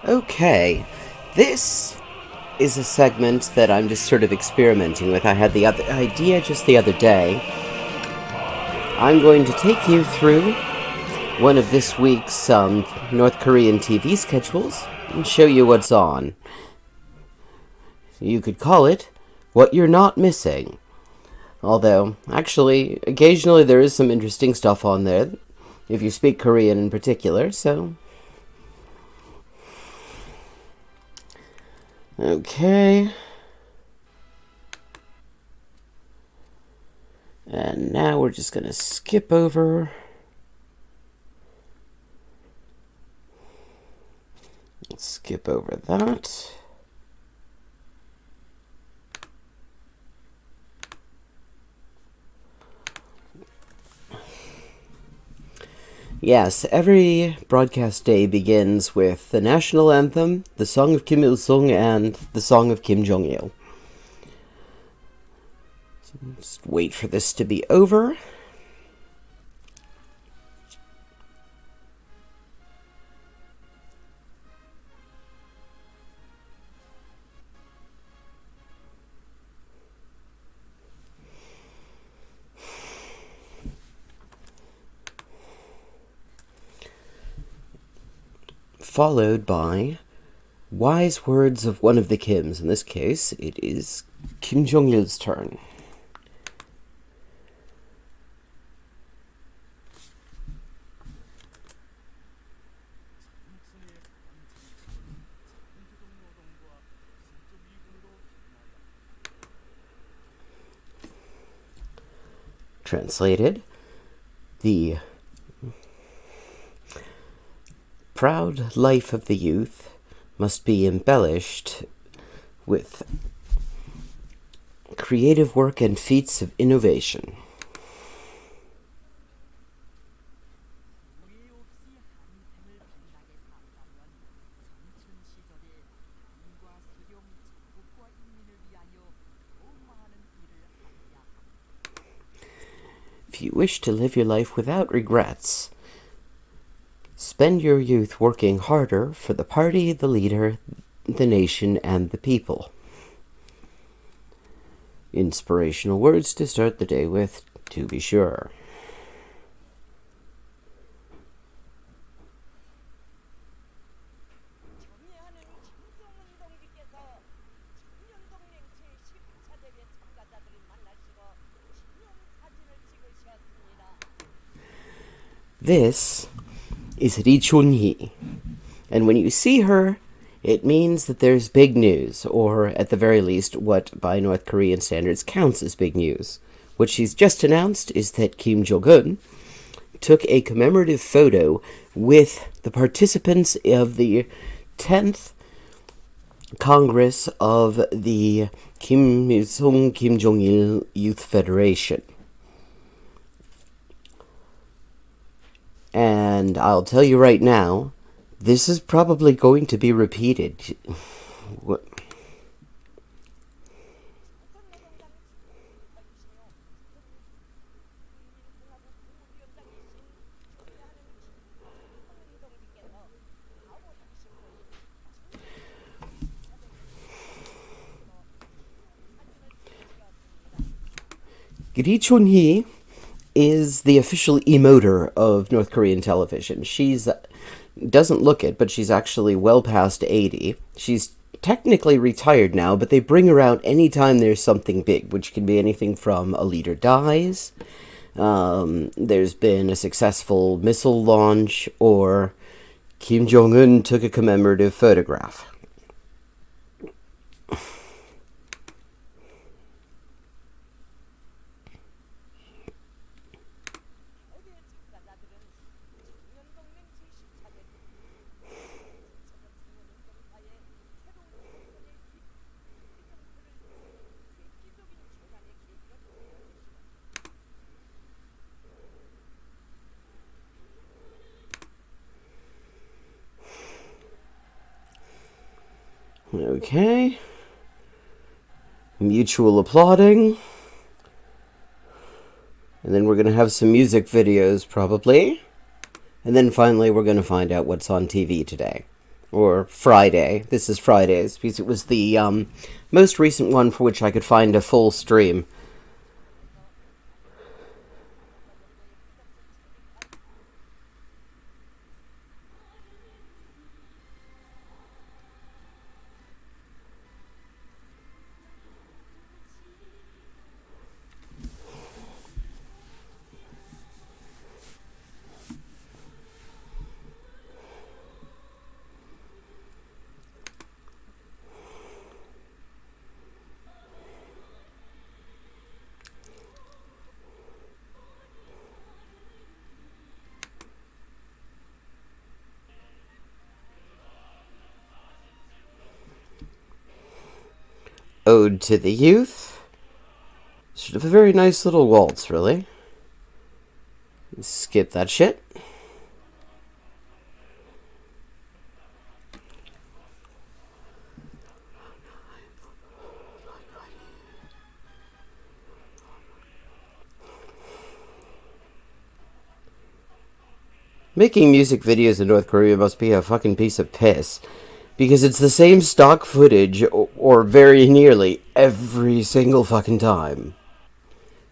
Okay, this is a segment that I'm just sort of experimenting with. I had the other idea just the other day. I'm going to take you through one of this week's North Korean TV schedules and show you what's on. You could call it What You're Not Missing. Although, actually, occasionally there is some interesting stuff on there, if you speak Korean in particular, so... Okay. And now we're just gonna skip over. Let's skip over that. Yes, every broadcast day begins with the national anthem, the song of Kim Il-sung, and the song of Kim Jong-il. So just wait for this to be over. Followed by wise words of one of the Kims. In this case, it is Kim Jong-il's turn. Translated, the proud life of the youth must be embellished with creative work and feats of innovation. If you wish to live your life without regrets, spend your youth working harder for the party, the leader, the nation, and the people. Inspirational words to start the day with, to be sure. This is Ri Chun-hee, and when you see her, it means that there's big news, or at the very least, what by North Korean standards counts as big news. What she's just announced is that Kim Jong-un took a commemorative photo with the participants of the 10th Congress of the Kim Il-sung Kim Jong-il Youth Federation. And I'll tell you right now, this is probably going to be repeated. What? Ri Chun-hee is the official emoter of North Korean television. She's doesn't look it, but she's actually well past 80. She's technically retired now, but they bring her out anytime there's something big, which can be anything from a leader dies, there's been a successful missile launch, or Kim Jong-un took a commemorative photograph. Okay. Mutual applauding. And then we're going to have some music videos, probably. And then finally, we're going to find out what's on TV today. Or Friday. This is Fridays, because it was the most recent one for which I could find a full stream. Ode to the Youth. Sort of a very nice little waltz, really. Skip that shit. Making music videos in North Korea must be a fucking piece of piss. Because it's the same stock footage, or very nearly, every single fucking time.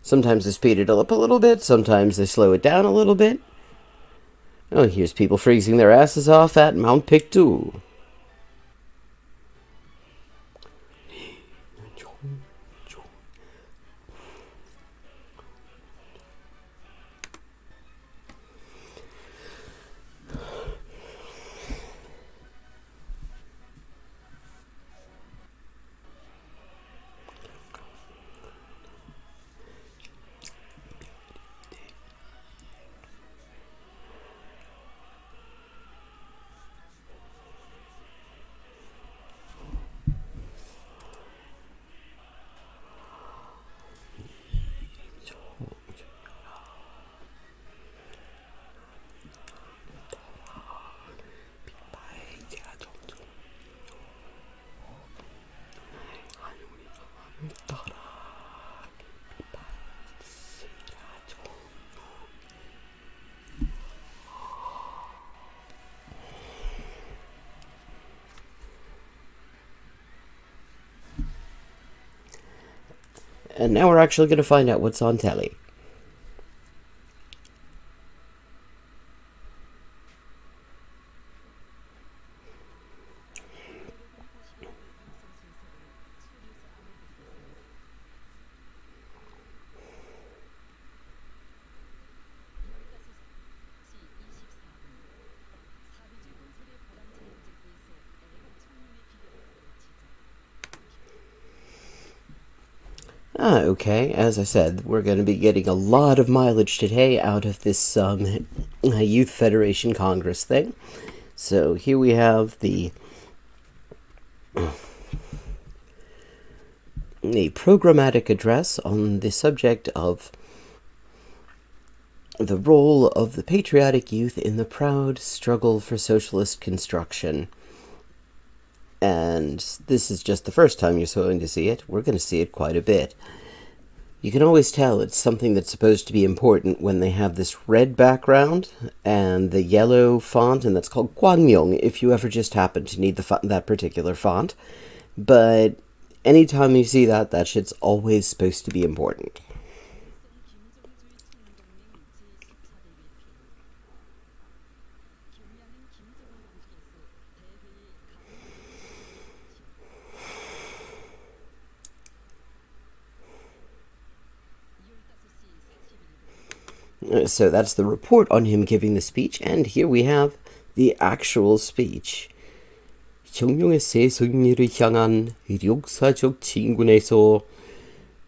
Sometimes they speed it up a little bit, sometimes they slow it down a little bit. Oh, here's people freezing their asses off at Mount Pictou. And now we're actually going to find out what's on telly. Okay, as I said, we're going to be getting a lot of mileage today out of this Youth Federation Congress thing. So here we have a programmatic address on the subject of the role of the patriotic youth in the proud struggle for socialist construction. And this is just the first time you're going to see it. We're going to see it quite a bit. You can always tell it's something that's supposed to be important when they have this red background and the yellow font, and that's called Gwanmyong if you ever just happen to need that particular font. But anytime you see that shit's always supposed to be important. So that's the report on him giving the speech, and here we have the actual speech. 혁명의 새 승리를 향한 역사적 진군에서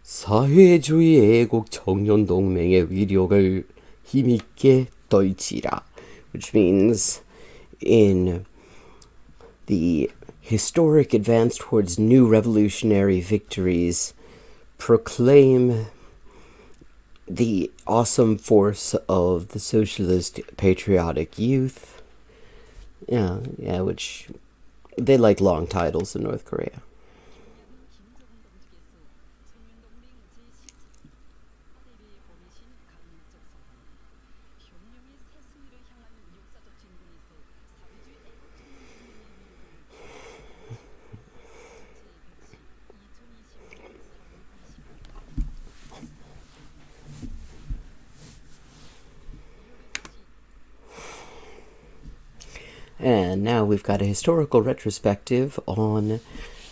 사회주의 애국 청년동맹의 위력을 힘있게 떨치라, which means in the historic advance towards new revolutionary victories, proclaim the awesome force of the socialist patriotic youth. Yeah, which they like long titles in North Korea. And now we've got a historical retrospective on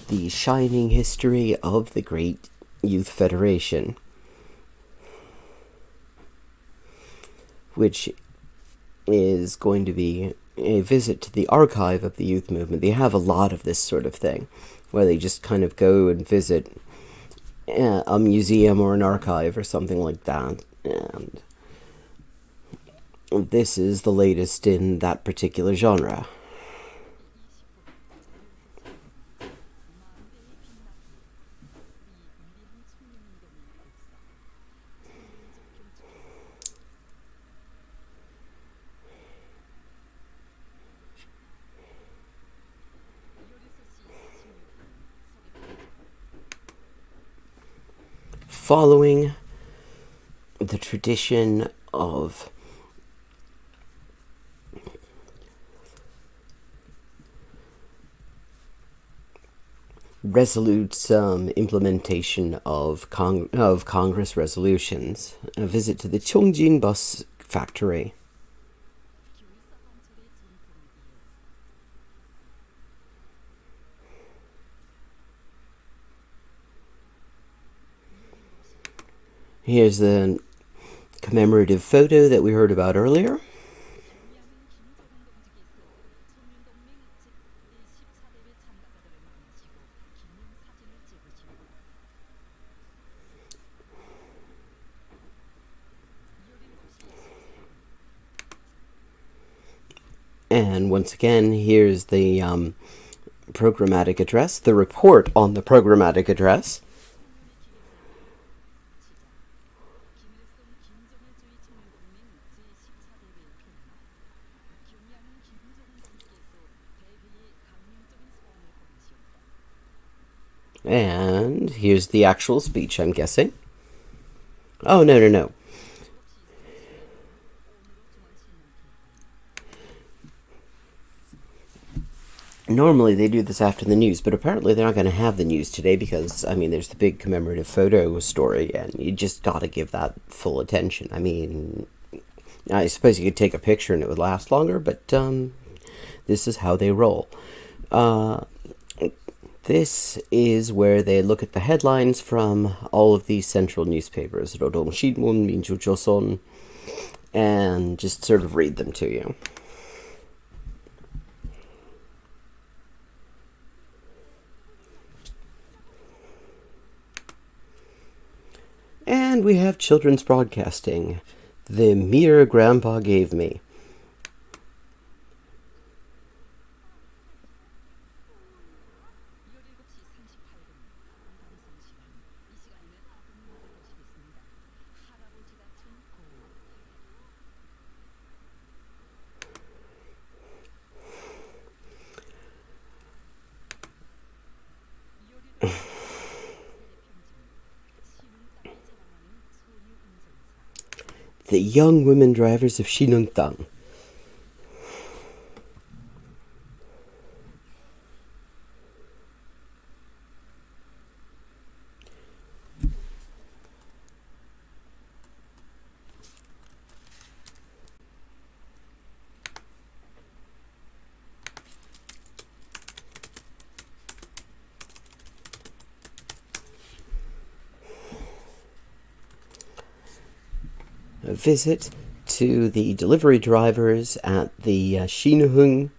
the shining history of the Great Youth Federation, which is going to be a visit to the archive of the youth movement. They have a lot of this sort of thing, where they just kind of go and visit a museum or an archive or something like that. And this is the latest in that particular genre. Following the tradition of resolute implementation of Congress resolutions, a visit to the Chongjin bus factory. Here's the commemorative photo that we heard about earlier. And once again, here's the programmatic address, the report on the programmatic address. And here's the actual speech, I'm guessing. Oh, no. Normally they do this after the news, but apparently they're not going to have the news today because, there's the big commemorative photo story, and you just got to give that full attention. I suppose you could take a picture and it would last longer, but this is how they roll. This is where they look at the headlines from all of these central newspapers, Rodong Shinmun, Minju Joseon, and just sort of read them to you. And we have children's broadcasting. The Mirror Grandpa Gave Me. The young women drivers of Shinungtang. A visit to the delivery drivers at the Shinhung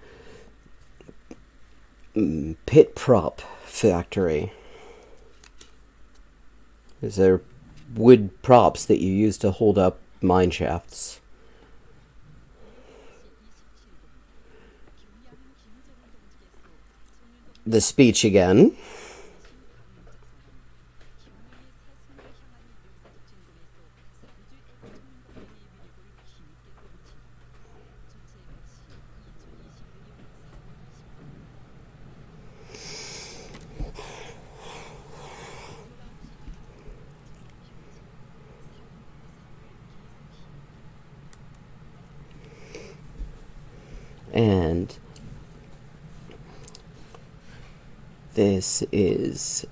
pit prop factory. These are wood props that you use to hold up mine shafts. The speech again. And this is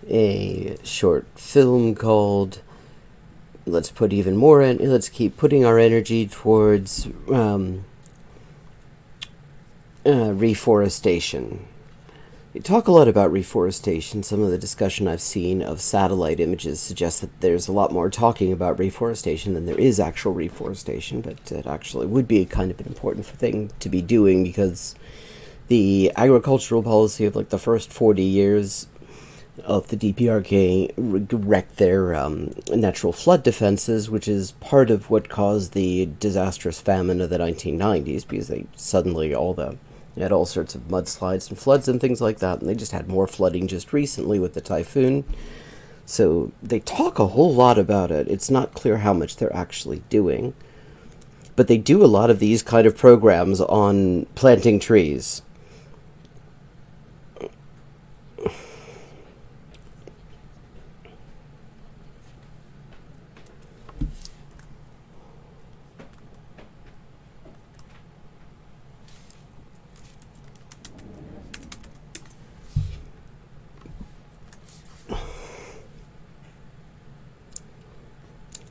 a short film called let's put even more in. Let's keep putting our energy towards reforestation. We talk a lot about reforestation. Some of the discussion I've seen of satellite images suggests that there's a lot more talking about reforestation than there is actual reforestation, but it actually would be kind of an important thing to be doing, because the agricultural policy of like the first 40 years of the DPRK wrecked their natural flood defenses, which is part of what caused the disastrous famine of the 1990s, because they suddenly had all sorts of mudslides and floods and things like that, and they just had more flooding just recently with the typhoon. So they talk a whole lot about it. It's not clear how much they're actually doing, but they do a lot of these kind of programs on planting trees.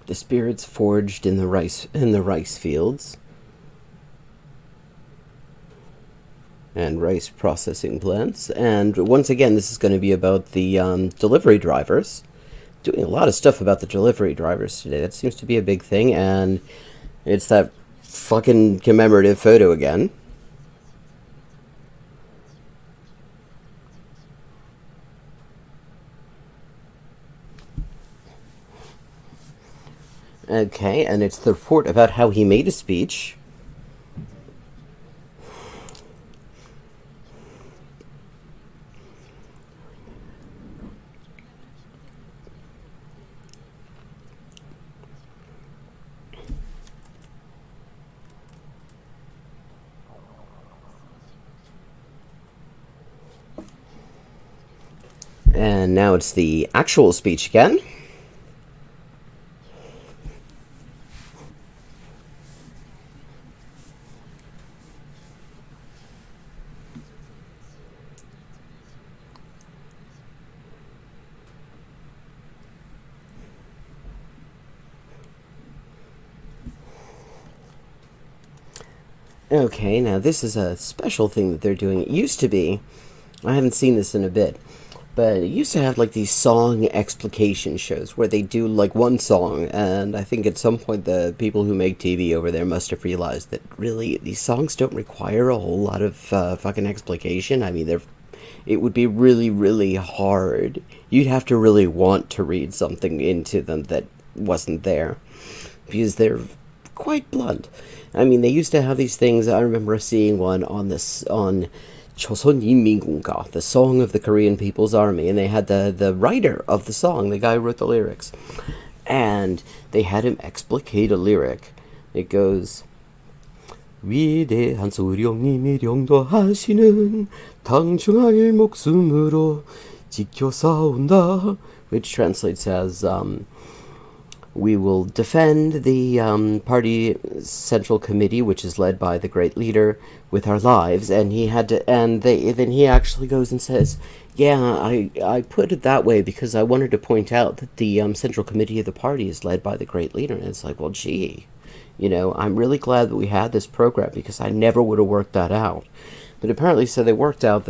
The spirits forged in the rice fields, and rice processing plants. And once again, this is going to be about the delivery drivers. Doing a lot of stuff about the delivery drivers today. That seems to be a big thing, and it's that fucking commemorative photo again. Okay, and it's the report about how he made a speech. And now it's the actual speech again. Okay, now this is a special thing that they're doing. It used to be, I haven't seen this in a bit, but it used to have like these song explication shows where they do like one song, and I think at some point the people who make TV over there must have realized that really these songs don't require a whole lot of fucking explication. I mean, it would be really, really hard. You'd have to really want to read something into them that wasn't there, because they're quite blunt. I mean, they used to have these things. I remember seeing one on Choson Yinmingunga, the song of the Korean People's Army, and they had the writer of the song, the guy who wrote the lyrics, and they had him explicate a lyric. It goes, 위대한 소령님이 령도하시는 당중할 목숨으로 지켜 싸운다, which translates as we will defend the party central committee, which is led by the great leader, with our lives. And then he actually goes and says, yeah, I put it that way because I wanted to point out that the central committee of the party is led by the great leader. And it's like, well, gee, I'm really glad that we had this program, because I never would have worked that out. But apparently, so they worked out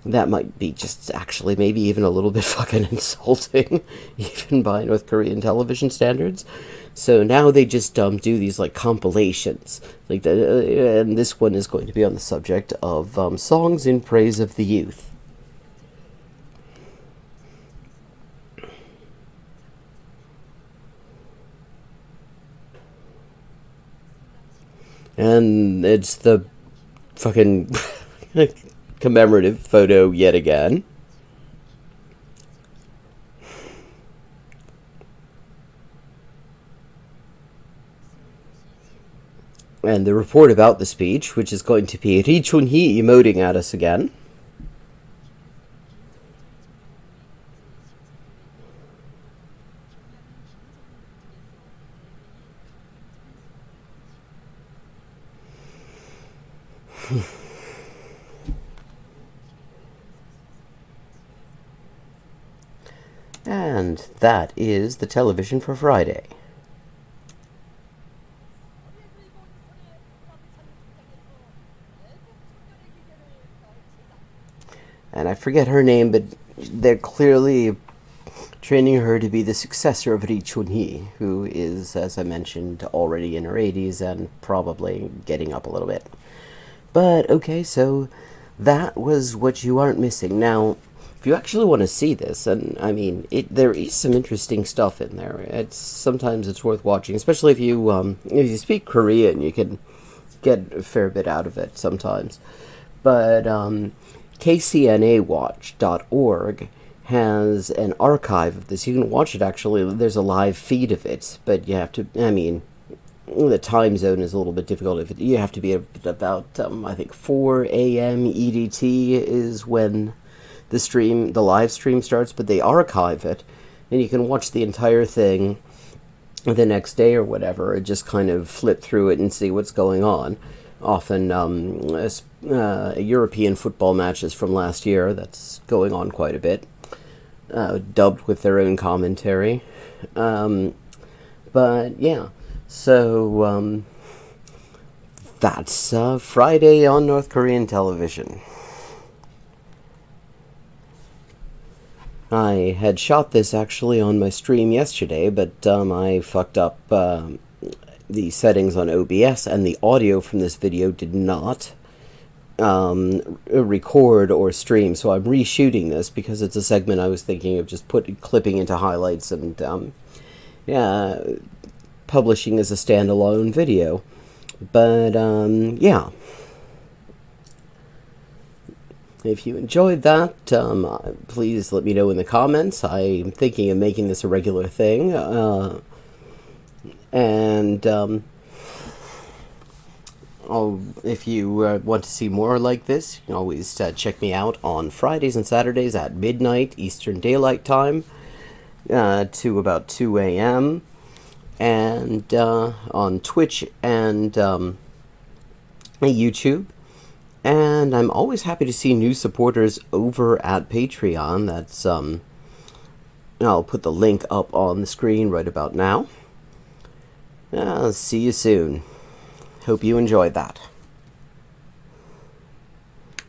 that might be just actually maybe even a little bit fucking insulting, even by North Korean television standards. So now they just do these like compilations, and this one is going to be on the subject of songs in praise of the youth. And it's the fucking commemorative photo yet again. And the report about the speech, which is going to be Ri Chun-hee emoting at us again. And that is the television for Friday. And I forget her name, but they're clearly training her to be the successor of Ri Chun-hee, who is, as I mentioned, already in her 80s and probably getting up a little bit. But, okay, so that was what you aren't missing. Now, if you actually want to see this, and I mean, there is some interesting stuff in there. Sometimes it's worth watching, especially if you speak Korean, you can get a fair bit out of it sometimes. But KCNAWatch.org has an archive of this. You can watch it, actually. There's a live feed of it, but you have to, I mean, the time zone is a little bit difficult. You have to be at about, I think, 4 a.m. EDT is when the live stream starts, but they archive it, and you can watch the entire thing the next day or whatever, and just kind of flip through it and see what's going on. Often European football matches from last year, that's going on quite a bit, dubbed with their own commentary. But yeah, so that's Friday on North Korean television. I had shot this actually on my stream yesterday, but I fucked up the settings on OBS, and the audio from this video did not record or stream, so I'm reshooting this because it's a segment I was thinking of just clipping into highlights and publishing as a standalone video. But yeah, if you enjoyed that, please let me know in the comments. I'm thinking of making this a regular thing, and if you want to see more like this, you can always check me out on Fridays and Saturdays at midnight Eastern Daylight Time to about 2 a.m. and on Twitch and YouTube. And I'm always happy to see new supporters over at Patreon. That's I'll put the link up on the screen right about now. See you soon. Hope you enjoyed that.